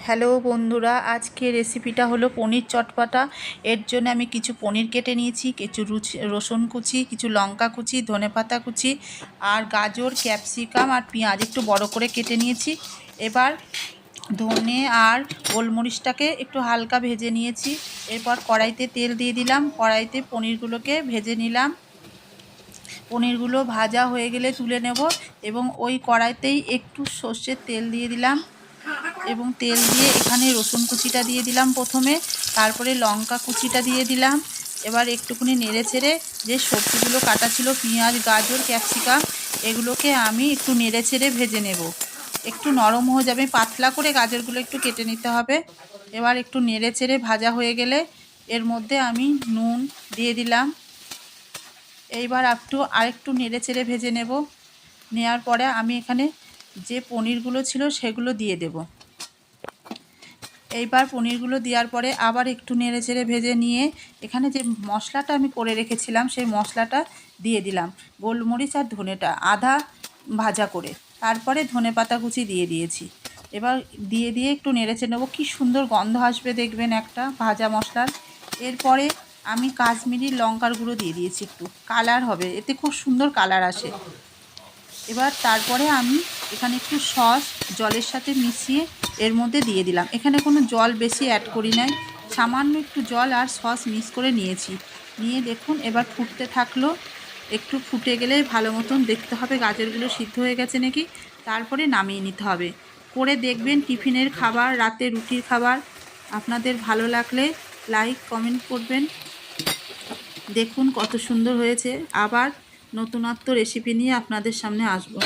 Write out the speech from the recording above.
Hello বন্ধুরা, আজকে রেসিপিটা হলো পনির চটপটা। এর জন্য আমি কিছু পনির কেটে নিয়েছি, কিছু রসুন কুচি, কিছু লঙ্কা কুচি, ধনেপাতা কুচি আর গাজর, ক্যাপসিকাম আর পেঁয়াজ একটু বড় করে কেটে নিয়েছি। এবার ধনে আর গোলমরিচটাকে একটু হালকা ভেজে নিয়েছি। এরপর কড়াইতে তেল দিয়ে দিলাম, কড়াইতে পনিরগুলোকে ভেজে নিলাম। পনিরগুলো ভাজা হয়ে গেলে তুলে নেব এবং ওই কড়াইতেই একটু সর্ষের তেল দিয়ে দিলাম এবং তেল দিয়ে এখানে রসুন কুচিটা দিয়ে দিলাম প্রথমে, তারপরে লঙ্কা কুচিটা দিয়ে দিলাম। এবার একটুখানি নেড়ে চেড়ে যে সবজিগুলো কাটা ছিল, পেঁয়াজ, গাজর, ক্যাপসিকাম, এগুলোকে আমি একটু নেড়ে চেড়ে ভেজে নেব। একটু নরম হয়ে যাবে, পাতলা করে গাজরগুলো একটু কেটে নিতে হবে। এবার একটু নেড়ে চেড়ে ভাজা হয়ে গেলে এর মধ্যে আমি নুন দিয়ে দিলাম। এইবার আরেকটু নেড়ে চেড়ে ভেজে নেব। নেওয়ার পরে আমি এখানে যে পনিরগুলো ছিল সেগুলো দিয়ে দেব। এইবার পনিরগুলো দেওয়ার পরে আবার একটু নেড়ে চেড়ে ভেজে নিয়ে এখানে যে মশলাটা আমি করে রেখেছিলাম সেই মশলাটা দিয়ে দিলাম, গোলমরিচ আর ধনেটা আধা ভাজা করে, তারপরে ধনেপাতা কুচি দিয়ে দিয়েছি। এবার দিয়ে একটু নেড়ে চেড়ে নেবো। কী সুন্দর গন্ধ আসবে দেখবেন একটা ভাজা মশলার। এরপরে আমি কাশ্মীরি লঙ্কার গুঁড়ো দিয়ে দিয়েছি, একটু কালার হবে, এতে খুব সুন্দর কালার আসে। এবার তারপরে আমি এখানে একটু সস জলের সাথে মিশিয়ে এর মধ্যে দিয়ে দিলাম। এখানে কোনো জল বেশি অ্যাড করি নাই, সামান্য একটু জল আর সস মিক্স করে নিয়েছি। নিয়ে দেখুন এবার ফুটতে থাকলো। একটু ফুটে গেলে ভালো মতন দেখতে হবে গাজরগুলো সিদ্ধ হয়ে গেছে নাকি, তারপরে নামিয়ে নিতে হবে। করে দেখবেন, টিফিনের খাবার, রাতে রুটির খাবার। আপনাদের ভালো লাগলে লাইক কমেন্ট করবেন। দেখুন কত সুন্দর হয়েছে। আবার নতুনত্ব রেসিপি নিয়ে আপনাদের সামনে আসবো।